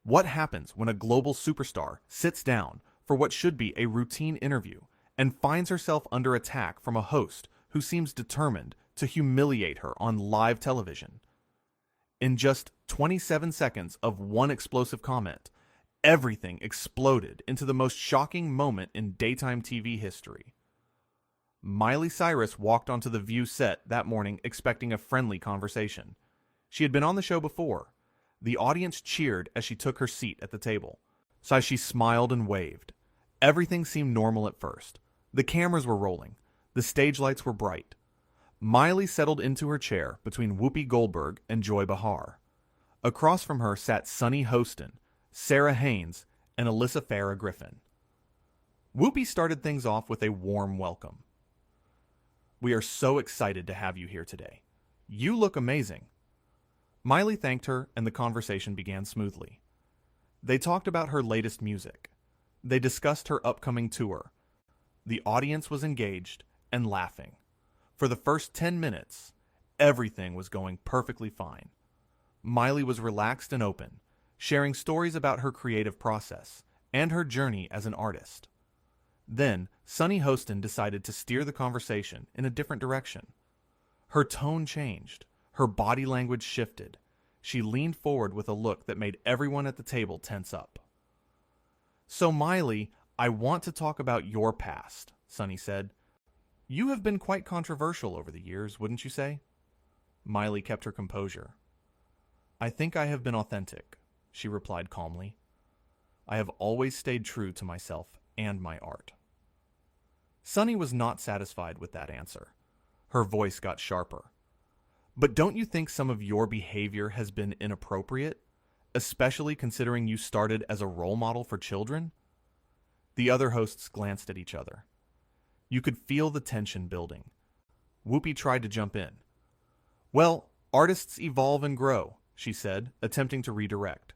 What happens when a global superstar sits down for what should be a routine interview and finds herself under attack from a host who seems determined to humiliate her on live television? In just 27 seconds of one explosive comment, everything exploded into the most shocking moment in daytime TV history. Miley Cyrus walked onto the View set that morning expecting a friendly conversation. She had been on the show before. The audience cheered as she took her seat at the table. So she smiled and waved. Everything seemed normal at first. The cameras were rolling. The stage lights were bright. Miley settled into her chair between Whoopi Goldberg and Joy Behar. Across from her sat Sunny Hostin, Sarah Haynes, and Alyssa Farah Griffin. Whoopi started things off with a warm welcome. "We are so excited to have you here today. You look amazing." Miley thanked her, and the conversation began smoothly. They talked about her latest music. They discussed her upcoming tour. The audience was engaged and laughing. For the first 10 minutes, everything was going perfectly fine. Miley was relaxed and open, sharing stories about her creative process and her journey as an artist. Then, Sunny Hostin decided to steer the conversation in a different direction. Her tone changed. Her body language shifted. She leaned forward with a look that made everyone at the table tense up. "So, Miley, I want to talk about your past," Sunny said. "You have been quite controversial over the years, wouldn't you say?" Miley kept her composure. "I think I have been authentic," she replied calmly. "I have always stayed true to myself and my art." Sunny was not satisfied with that answer. Her voice got sharper. "But don't you think some of your behavior has been inappropriate, especially considering you started as a role model for children?" The other hosts glanced at each other. You could feel the tension building. Whoopi tried to jump in. "Well, artists evolve and grow," she said, attempting to redirect.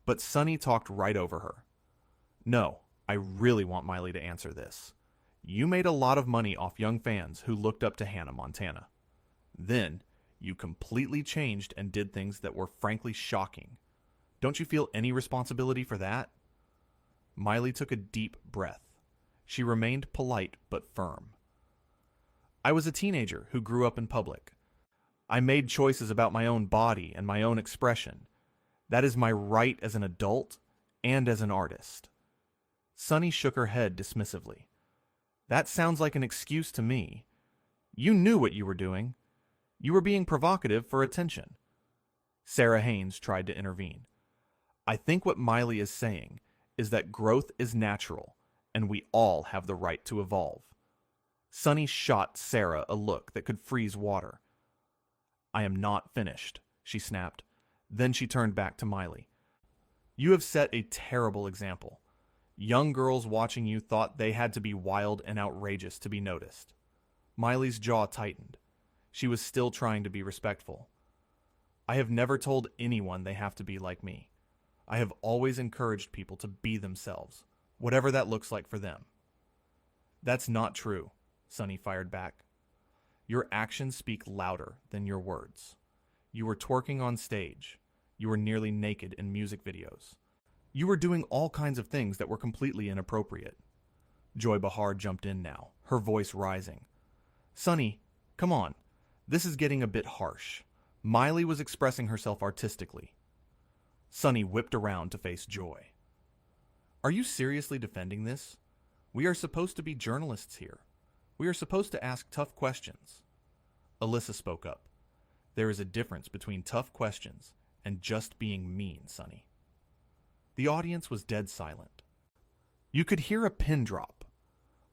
But Sunny talked right over her. "No, I really want Miley to answer this. You made a lot of money off young fans who looked up to Hannah Montana. Then, you completely changed and did things that were frankly shocking. Don't you feel any responsibility for that?" Miley took a deep breath. She remained polite but firm. "I was a teenager who grew up in public. I made choices about my own body and my own expression. That is my right as an adult and as an artist." Sunny shook her head dismissively. "That sounds like an excuse to me. You knew what you were doing. You were being provocative for attention." Sarah Haynes tried to intervene. "I think what Miley is saying is that growth is natural, and we all have the right to evolve." Sunny shot Sarah a look that could freeze water. "I am not finished," she snapped. Then she turned back to Miley. "You have set a terrible example. Young girls watching you thought they had to be wild and outrageous to be noticed." Miley's jaw tightened. She was still trying to be respectful. "I have never told anyone they have to be like me. I have always encouraged people to be themselves, whatever that looks like for them." "That's not true," Sunny fired back. "Your actions speak louder than your words. You were twerking on stage. You were nearly naked in music videos. You were doing all kinds of things that were completely inappropriate." Joy Behar jumped in now, her voice rising. "Sunny, come on. This is getting a bit harsh. Miley was expressing herself artistically." Sunny whipped around to face Joy. "Are you seriously defending this? We are supposed to be journalists here. We are supposed to ask tough questions." Alyssa spoke up. "There is a difference between tough questions and just being mean, Sunny." The audience was dead silent. You could hear a pin drop.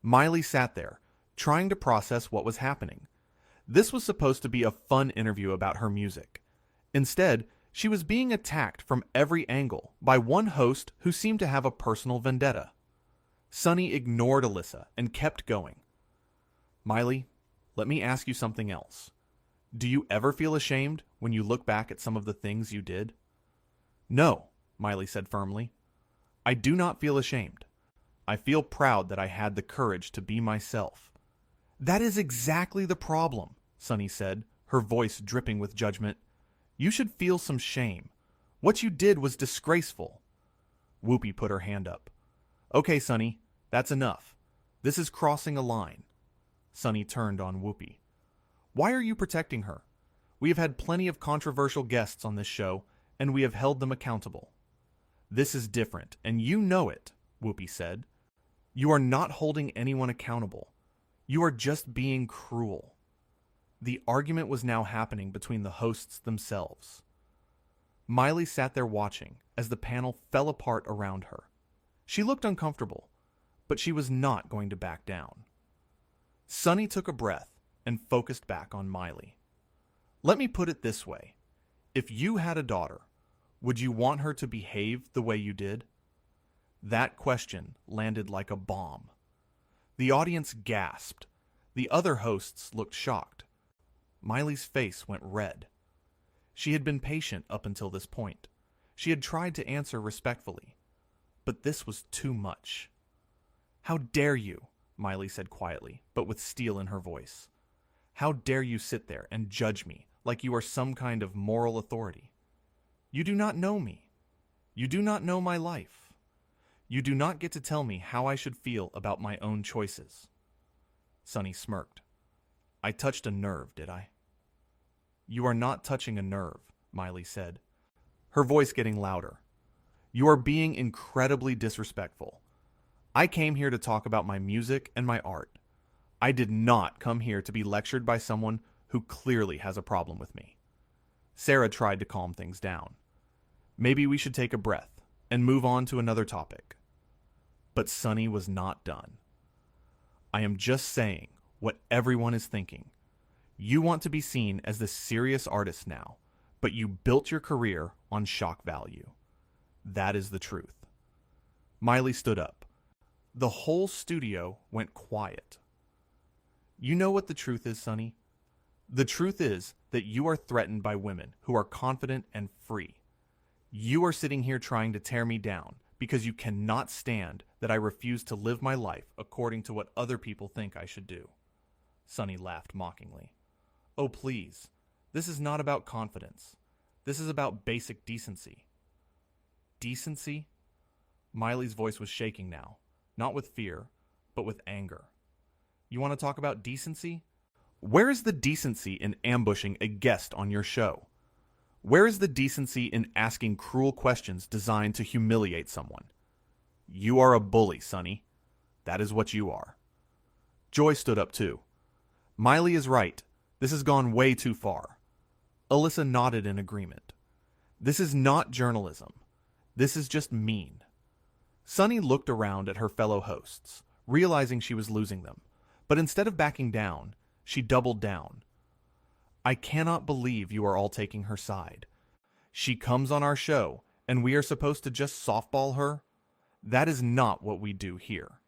Miley sat there, trying to process what was happening. This was supposed to be a fun interview about her music. Instead, she was being attacked from every angle by one host who seemed to have a personal vendetta. Sunny ignored Alyssa and kept going. "Miley, let me ask you something else. Do you ever feel ashamed when you look back at some of the things you did?" "No," Miley said firmly. "I do not feel ashamed. I feel proud that I had the courage to be myself." "That is exactly the problem," Sunny said, her voice dripping with judgment. "You should feel some shame. What you did was disgraceful. Whoopi put her hand up. Okay, Sunny, that's enough. This is crossing a line. Sunny turned on Whoopi. Why are you protecting her? We have had plenty of controversial guests on this show, and we have held them accountable. This is different, and you know it, Whoopi said. You are not holding anyone accountable. You are just being cruel. The argument was now happening between the hosts themselves. Miley sat there watching as the panel fell apart around her. She looked uncomfortable, but she was not going to back down. Sunny took a breath and focused back on Miley. Let me put it this way. If you had a daughter, would you want her to behave the way you did? That question landed like a bomb. The audience gasped. The other hosts looked shocked. Miley's face went red. She had been patient up until this point. She had tried to answer respectfully. But this was too much. How dare you, Miley said quietly, but with steel in her voice. How dare you sit there and judge me like you are some kind of moral authority? You do not know me. You do not know my life. You do not get to tell me how I should feel about my own choices. Sunny smirked. I touched a nerve, did I? You are not touching a nerve, Miley said, her voice getting louder. You are being incredibly disrespectful. I came here to talk about my music and my art. I did not come here to be lectured by someone who clearly has a problem with me. Sarah tried to calm things down. Maybe we should take a breath and move on to another topic. But Sunny was not done. I am just saying what everyone is thinking. You want to be seen as the serious artist now, but you built your career on shock value. That is the truth. Miley stood up. The whole studio went quiet. You know what the truth is, Sunny? The truth is that you are threatened by women who are confident and free. You are sitting here trying to tear me down because you cannot stand that I refuse to live my life according to what other people think I should do. Sunny laughed mockingly. Oh, please. This is not about confidence. This is about basic decency. Decency? Miley's voice was shaking now, not with fear, but with anger. You want to talk about decency? Where is the decency in ambushing a guest on your show? Where is the decency in asking cruel questions designed to humiliate someone? You are a bully, Sunny. That is what you are. Joy stood up too. Miley is right. This has gone way too far. Alyssa nodded in agreement. This is not journalism. This is just mean. Sunny looked around at her fellow hosts, realizing she was losing them. But instead of backing down, she doubled down. I cannot believe you are all taking her side. She comes on our show, and we are supposed to just softball her? That is not what we do here.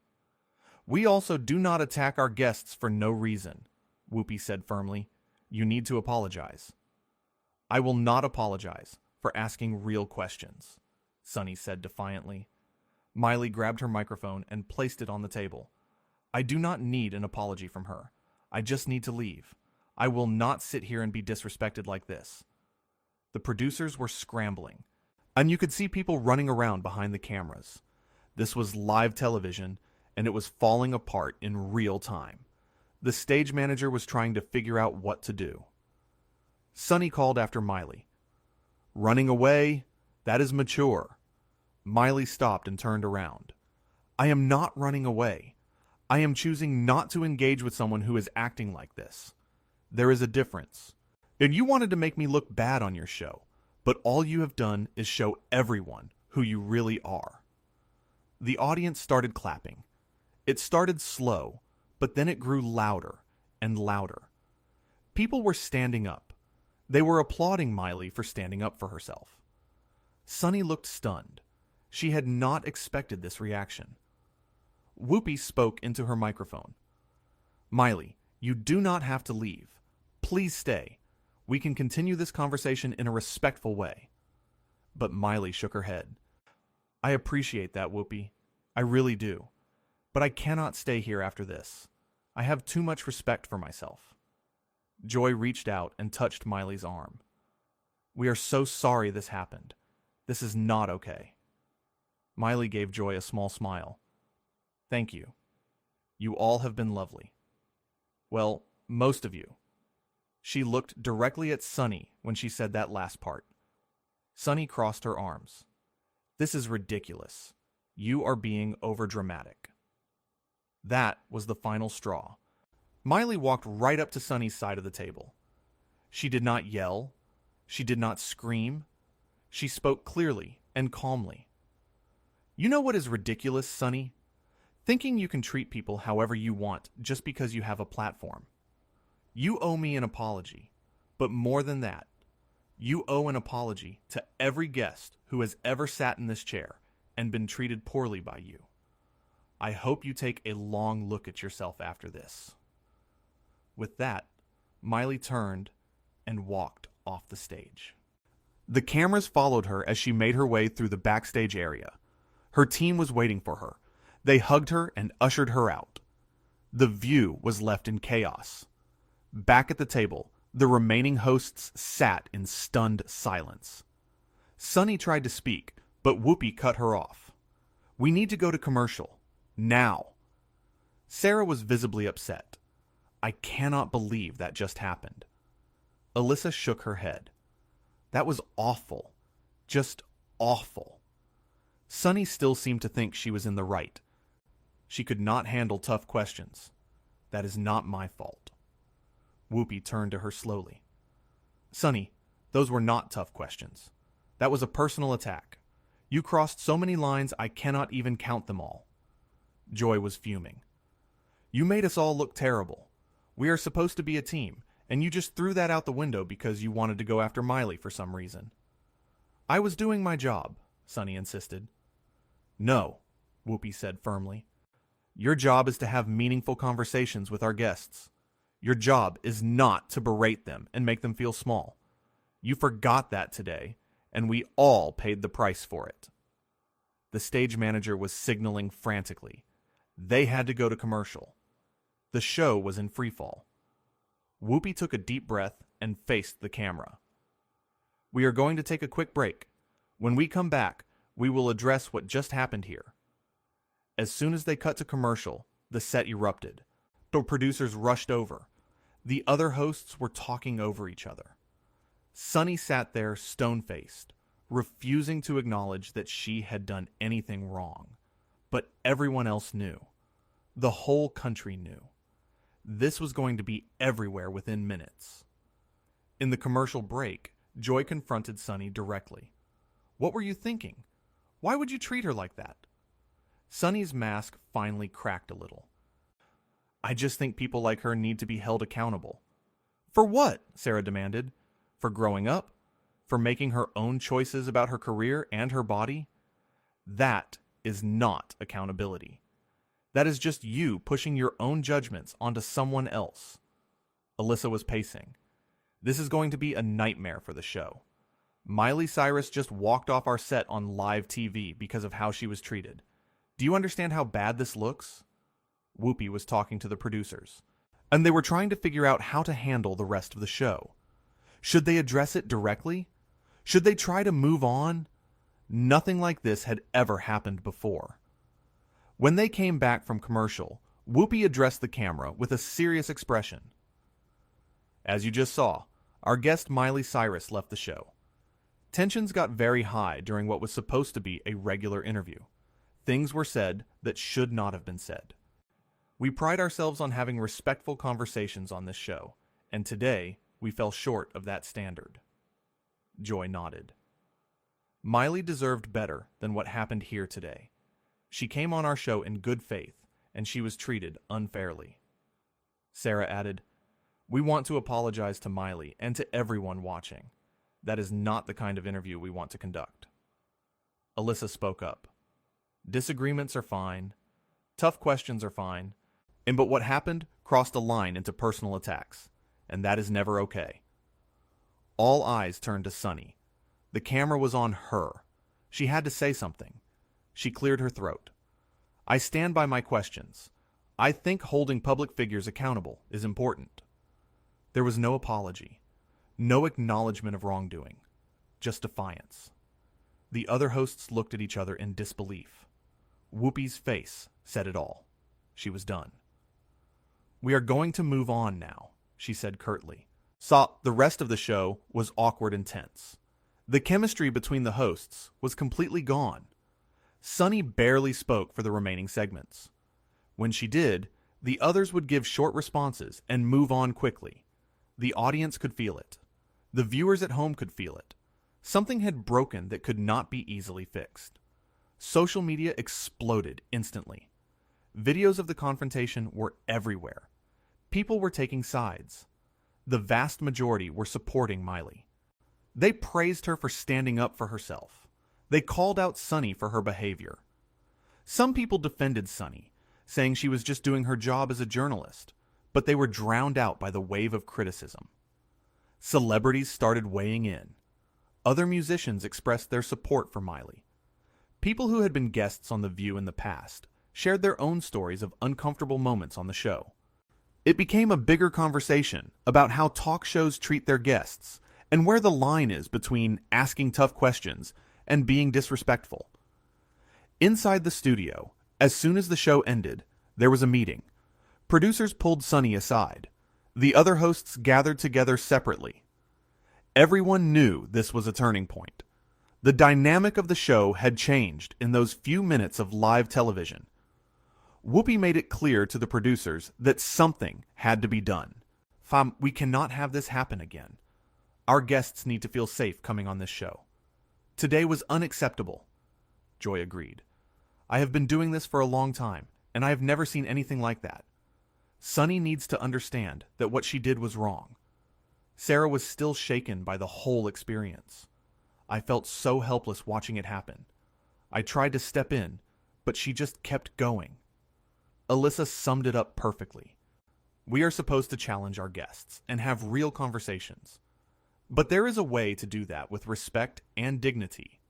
We also do not attack our guests for no reason, Whoopi said firmly. You need to apologize. I will not apologize for asking real questions, Sunny said defiantly. Miley grabbed her microphone and placed it on the table. I do not need an apology from her. I just need to leave. I will not sit here and be disrespected like this. The producers were scrambling, and you could see people running around behind the cameras. This was live television, and it was falling apart in real time. The stage manager was trying to figure out what to do. Sunny called after Miley. Running away? That is mature. Miley stopped and turned around. I am not running away. I am choosing not to engage with someone who is acting like this. There is a difference. And you wanted to make me look bad on your show, but all you have done is show everyone who you really are. The audience started clapping. It started slow, but then it grew louder and louder. People were standing up. They were applauding Miley for standing up for herself. Sunny looked stunned. She had not expected this reaction. Whoopi spoke into her microphone. Miley, you do not have to leave. Please stay. We can continue this conversation in a respectful way. But Miley shook her head. I appreciate that, Whoopi. I really do. But I cannot stay here after this. I have too much respect for myself. Joy reached out and touched Miley's arm. We are so sorry this happened. This is not okay. Miley gave Joy a small smile. Thank you. You all have been lovely. Well, most of you. She looked directly at Sunny when she said that last part. Sunny crossed her arms. This is ridiculous. You are being overdramatic. That was the final straw. Miley walked right up to Sunny's side of the table. She did not yell. She did not scream. She spoke clearly and calmly. You know what is ridiculous, Sunny? Thinking you can treat people however you want just because you have a platform. You owe me an apology, but more than that, you owe an apology to every guest who has ever sat in this chair and been treated poorly by you. I hope you take a long look at yourself after this. With that, Miley turned and walked off the stage. The cameras followed her as she made her way through the backstage area. Her team was waiting for her. They hugged her and ushered her out. The view was left in chaos. Back at the table, the remaining hosts sat in stunned silence. Sunny tried to speak, but Whoopi cut her off. We need to go to commercial. Now. Sarah was visibly upset. I cannot believe that just happened. Alyssa shook her head. That was awful. Just awful. Sunny still seemed to think she was in the right. She could not handle tough questions. That is not my fault. Whoopi turned to her slowly. Sunny, those were not tough questions. That was a personal attack. You crossed so many lines I cannot even count them all. Joy was fuming. You made us all look terrible. We are supposed to be a team, and you just threw that out the window because you wanted to go after Miley for some reason. I was doing my job, Sunny insisted. No, Whoopi said firmly. Your job is to have meaningful conversations with our guests. Your job is not to berate them and make them feel small. You forgot that today, and we all paid the price for it. The stage manager was signaling frantically. They had to go to commercial. The show was in freefall. Whoopi took a deep breath and faced the camera. We are going to take a quick break. When we come back, we will address what just happened here. As soon as they cut to commercial, the set erupted. The producers rushed over. The other hosts were talking over each other. Sunny sat there stone-faced, refusing to acknowledge that she had done anything wrong. But everyone else knew. The whole country knew. This was going to be everywhere within minutes. In the commercial break, Joy confronted Sunny directly. What were you thinking? Why would you treat her like that? Sunny's mask finally cracked a little. I just think people like her need to be held accountable. For what? Sarah demanded. For growing up? For making her own choices about her career and her body? That is not accountability. That is just you pushing your own judgments onto someone else. Alyssa was pacing. This is going to be a nightmare for the show. Miley Cyrus just walked off our set on live TV because of how she was treated. Do you understand how bad this looks? Whoopi was talking to the producers, and they were trying to figure out how to handle the rest of the show. Should they address it directly? Should they try to move on? Nothing like this had ever happened before. When they came back from commercial, Whoopi addressed the camera with a serious expression. As you just saw, our guest Miley Cyrus left the show. Tensions got very high during what was supposed to be a regular interview. Things were said that should not have been said. We pride ourselves on having respectful conversations on this show, and today we fell short of that standard. Joy nodded. Miley deserved better than what happened here today. She came on our show in good faith, and she was treated unfairly. Sarah added, We want to apologize to Miley and to everyone watching. That is not the kind of interview we want to conduct. Alyssa spoke up. Disagreements are fine. Tough questions are fine. But what happened crossed a line into personal attacks, and that is never okay. All eyes turned to Sunny. The camera was on her. She had to say something. She cleared her throat. I stand by my questions. I think holding public figures accountable is important. There was no apology, no acknowledgement of wrongdoing, just defiance. The other hosts looked at each other in disbelief. Whoopi's face said it all. She was done. "We are going to move on now," she said curtly. The rest of the show was awkward and tense. The chemistry between the hosts was completely gone. Sunny barely spoke for the remaining segments. When she did, the others would give short responses and move on quickly. The audience could feel it. The viewers at home could feel it. Something had broken that could not be easily fixed. Social media exploded instantly. Videos of the confrontation were everywhere. People were taking sides. The vast majority were supporting Miley. They praised her for standing up for herself. They called out Sunny for her behavior. Some people defended Sunny, saying she was just doing her job as a journalist, but they were drowned out by the wave of criticism. Celebrities started weighing in. Other musicians expressed their support for Miley. People who had been guests on The View in the past shared their own stories of uncomfortable moments on the show. It became a bigger conversation about how talk shows treat their guests and where the line is between asking tough questions and being disrespectful. Inside the studio, as soon as the show ended, there was a meeting. Producers pulled Sunny aside. The other hosts gathered together separately. Everyone knew this was a turning point. The dynamic of the show had changed in those few minutes of live television. Whoopi made it clear to the producers that something had to be done. "Fam, we cannot have this happen again. Our guests need to feel safe coming on this show. Today was unacceptable." Joy agreed. "I have been doing this for a long time, and I have never seen anything like that. Sunny needs to understand that what she did was wrong." Sarah was still shaken by the whole experience. "I felt so helpless watching it happen. I tried to step in, but she just kept going." Alyssa summed it up perfectly. We are supposed to challenge our guests and have real conversations. But there is a way to do that with respect and dignity.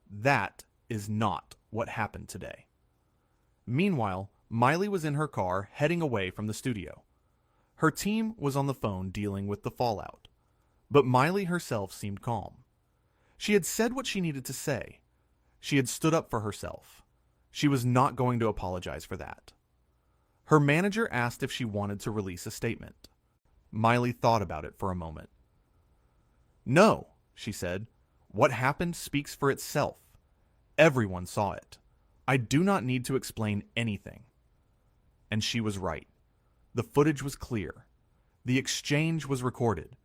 That is not what happened today. Meanwhile, Miley was in her car heading away from the studio. Her team was on the phone dealing with the fallout. But Miley herself seemed calm. She had said what she needed to say. She had stood up for herself. She was not going to apologize for that. Her manager asked if she wanted to release a statement. Miley thought about it for a moment. "No," she said. "What happened speaks for itself. Everyone saw it. I do not need to explain anything." And she was right. The footage was clear. The exchange was recorded.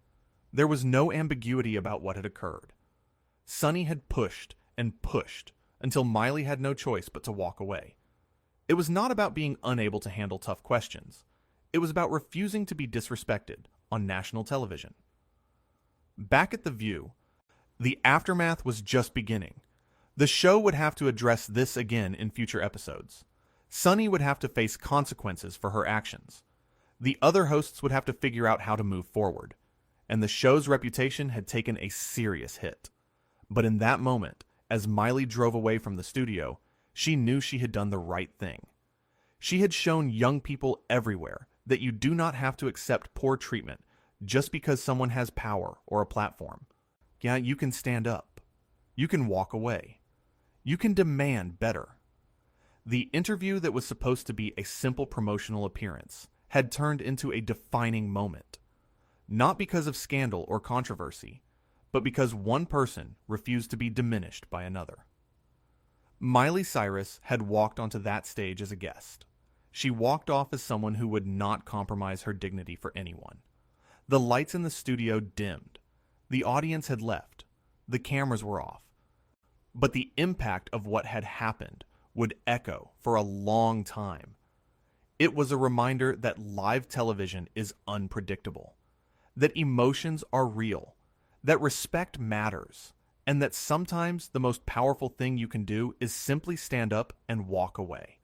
There was no ambiguity about what had occurred. Sunny had pushed and pushed until Miley had no choice but to walk away. It was not about being unable to handle tough questions. It was about refusing to be disrespected on national television. Back at The View, the aftermath was just beginning. The show would have to address this again in future episodes. Sunny would have to face consequences for her actions. The other hosts would have to figure out how to move forward. And the show's reputation had taken a serious hit. But in that moment, as Miley drove away from the studio, she knew she had done the right thing. She had shown young people everywhere that you do not have to accept poor treatment just because someone has power or a platform. Yeah, you can stand up. You can walk away. You can demand better. The interview that was supposed to be a simple promotional appearance had turned into a defining moment. Not because of scandal or controversy, but because one person refused to be diminished by another. Miley Cyrus had walked onto that stage as a guest. She walked off as someone who would not compromise her dignity for anyone. The lights in the studio dimmed. The audience had left. The cameras were off. But the impact of what had happened would echo for a long time. It was a reminder that live television is unpredictable, that emotions are real, that respect matters, and that sometimes the most powerful thing you can do is simply stand up and walk away.